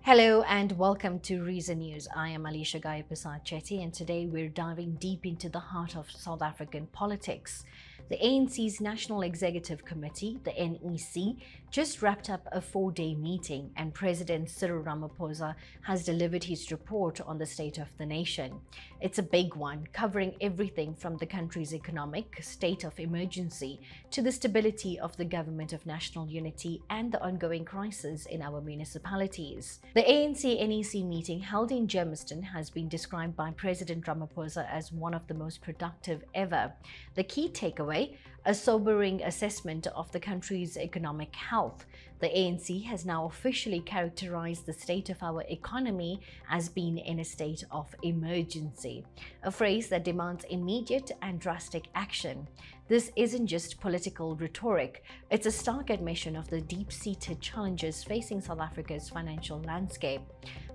Hello and welcome to Reason News. I am Alisha Gayapasad Chetty and today we're diving deep into the heart of South African politics. The ANC's National Executive Committee, the NEC, just wrapped up a 4-day meeting and President Cyril Ramaphosa has delivered his report on the state of the nation. It's a big one, covering everything from the country's economic state of emergency to the stability of the government of national unity and the ongoing crisis in our municipalities. The ANC NEC meeting held in Germiston has been described by President Ramaphosa as one of the most productive ever. The key takeaway: a sobering assessment of the country's economic health. The ANC has now officially characterized the state of our economy as being in a state of emergency, a phrase that demands immediate and drastic action. This isn't just political rhetoric, it's a stark admission of the deep-seated challenges facing South Africa's financial landscape.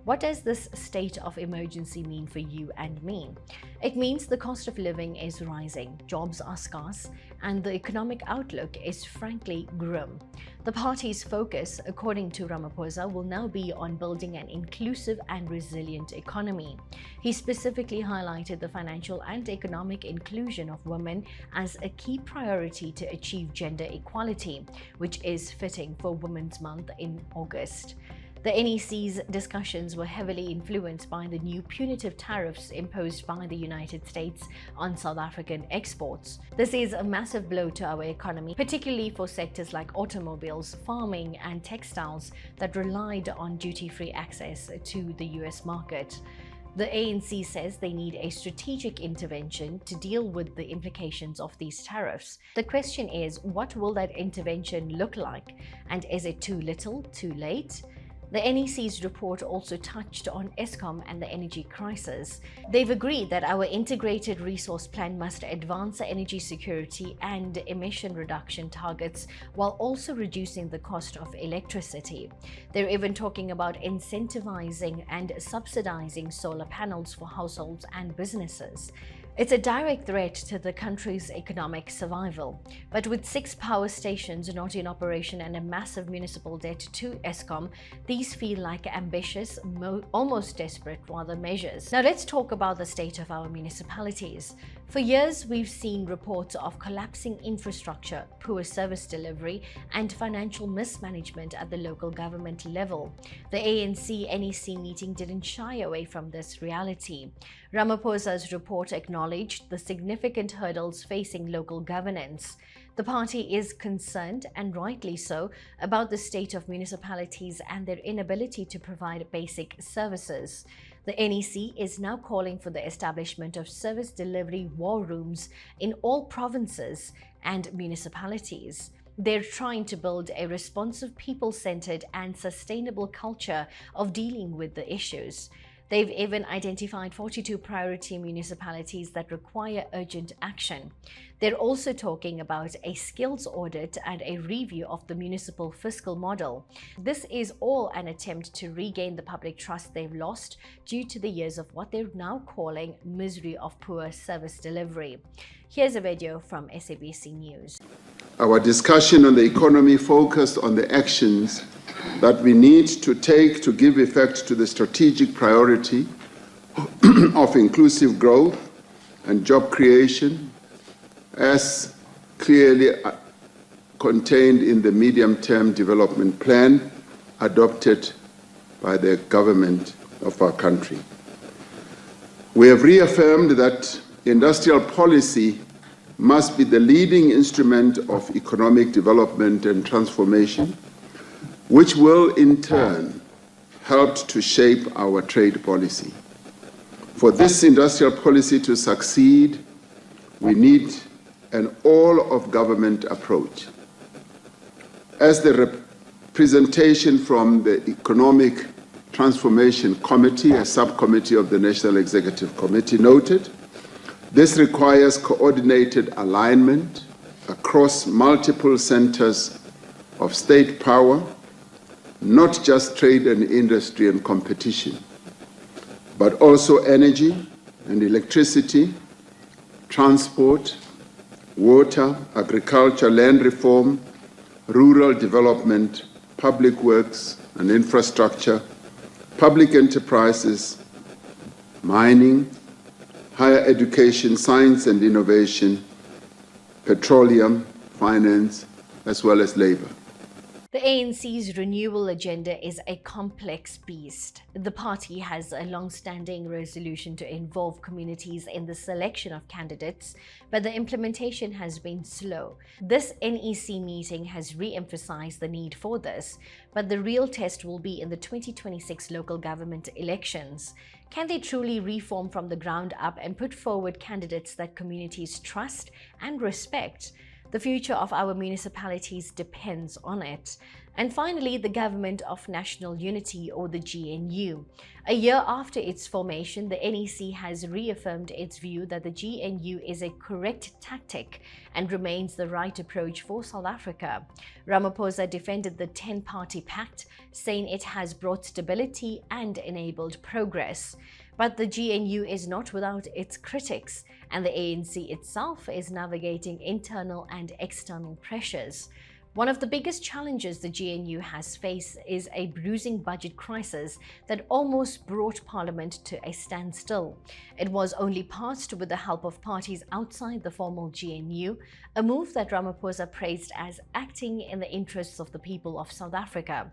What does this state of emergency mean for you and me? It means the cost of living is rising, jobs are scarce, and the economic outlook is frankly grim. The party's focus, according to Ramaphosa, will now be on building an inclusive and resilient economy. He specifically highlighted the financial and economic inclusion of women as a key priority to achieve gender equality, which is fitting for Women's Month in August. The NEC's discussions were heavily influenced by the new punitive tariffs imposed by the United States on South African exports. This is a massive blow to our economy, particularly for sectors like automobiles, farming, and textiles that relied on duty-free access to the US market. The ANC says they need a strategic intervention to deal with the implications of these tariffs. The question is, what will that intervention look like? And is it too little, too late? The NEC's report also touched on Eskom and the energy crisis. They've agreed that our integrated resource plan must advance energy security and emission reduction targets while also reducing the cost of electricity. They're even talking about incentivizing and subsidizing solar panels for households and businesses. It's a direct threat to the country's economic survival. But with 6 power stations not in operation and a massive municipal debt to Eskom, these feel like ambitious, almost desperate rather measures. Now let's talk about the state of our municipalities. For years, we've seen reports of collapsing infrastructure, poor service delivery, and financial mismanagement at the local government level. The ANC NEC meeting didn't shy away from this reality. Ramaphosa's report acknowledged the significant hurdles facing local governance. The party is concerned, and rightly so, about the state of municipalities and their inability to provide basic services. The NEC is now calling for the establishment of service delivery war rooms in all provinces and municipalities. They're trying to build a responsive, people-centered and sustainable culture of dealing with the issues. They've even identified 42 priority municipalities that require urgent action. They're also talking about a skills audit and a review of the municipal fiscal model. This is all an attempt to regain the public trust they've lost due to the years of what they're now calling misery of poor service delivery. Here's a video from SABC News. Our discussion on the economy focused on the actions that we need to take to give effect to the strategic priority of inclusive growth and job creation, as clearly contained in the medium-term development plan adopted by the government of our country. We have reaffirmed that industrial policy must be the leading instrument of economic development and transformation, which will in turn help to shape our trade policy. For this industrial policy to succeed, we need an all-of-government approach. As the representation from the Economic Transformation Committee, a subcommittee of the National Executive Committee, noted, this requires coordinated alignment across multiple centers of state power, not just trade and industry and competition, but also energy and electricity, transport, water, agriculture, land reform, rural development, public works and infrastructure, public enterprises, mining, higher education, science and innovation, petroleum, finance, as well as labor. The ANC's renewal agenda is a complex beast. The party has a long-standing resolution to involve communities in the selection of candidates, but the implementation has been slow. This NEC meeting has re-emphasized the need for this, but the real test will be in the 2026 local government elections. Can they truly reform from the ground up and put forward candidates that communities trust and respect? The future of our municipalities depends on it. And finally, the Government of National Unity, or the GNU. A year after its formation, the NEC has reaffirmed its view that the GNU is a correct tactic and remains the right approach for South Africa. Ramaphosa defended the 10-party pact, saying it has brought stability and enabled progress. But the GNU is not without its critics, and the ANC itself is navigating internal and external pressures. One of the biggest challenges the GNU has faced is a bruising budget crisis that almost brought Parliament to a standstill. It was only passed with the help of parties outside the formal GNU, a move that Ramaphosa praised as acting in the interests of the people of South Africa.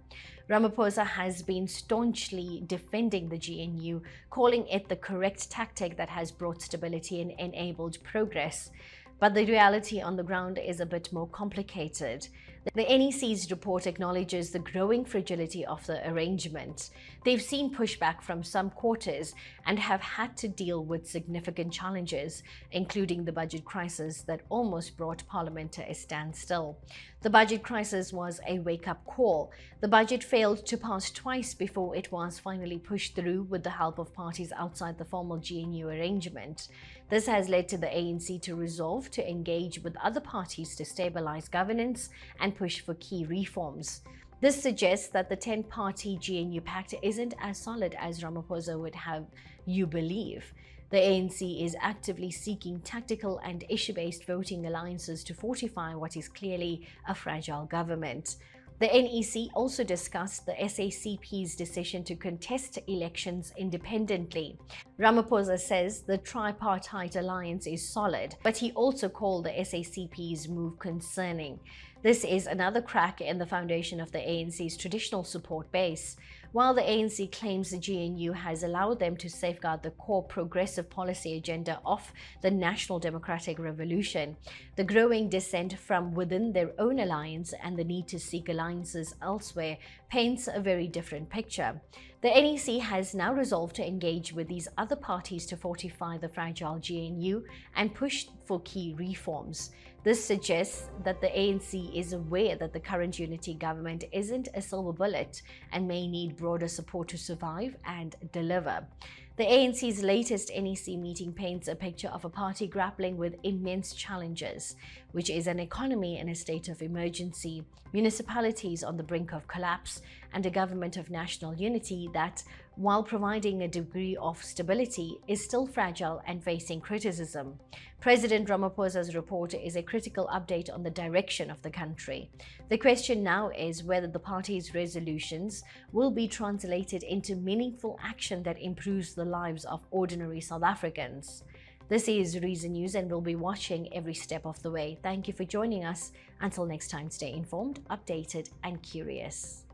Ramaphosa has been staunchly defending the GNU, calling it the correct tactic that has brought stability and enabled progress. But the reality on the ground is a bit more complicated. The NEC's report acknowledges the growing fragility of the arrangement. They've seen pushback from some quarters and have had to deal with significant challenges, including the budget crisis that almost brought Parliament to a standstill. The budget crisis was a wake-up call. The budget failed to pass twice before it was finally pushed through with the help of parties outside the formal GNU arrangement. This has led to the ANC to resolve to engage with other parties to stabilize governance and push for key reforms. This suggests that the 10-party GNU pact isn't as solid as Ramaphosa would have you believe. The ANC is actively seeking tactical and issue-based voting alliances to fortify what is clearly a fragile government. The NEC also discussed the SACP's decision to contest elections independently. Ramaphosa says the tripartite alliance is solid, but he also called the SACP's move concerning. This is another crack in the foundation of the ANC's traditional support base. While the ANC claims the GNU has allowed them to safeguard the core progressive policy agenda of the National Democratic Revolution, the growing dissent from within their own alliance and the need to seek alliances elsewhere paints a very different picture. The NEC has now resolved to engage with these other parties to fortify the fragile GNU and push for key reforms. This suggests that the ANC is aware that the current unity government isn't a silver bullet and may need broader support to survive and deliver. The ANC's latest NEC meeting paints a picture of a party grappling with immense challenges, which is an economy in a state of emergency, municipalities on the brink of collapse, and a government of national unity that, while providing a degree of stability, is still fragile and facing criticism. President Ramaphosa's report is a critical update on the direction of the country. The question now is whether the party's resolutions will be translated into meaningful action that improves the lives of ordinary South Africans. This is Reason News, and we'll be watching every step of the way. Thank you for joining us. Until next time, stay informed, updated, and curious.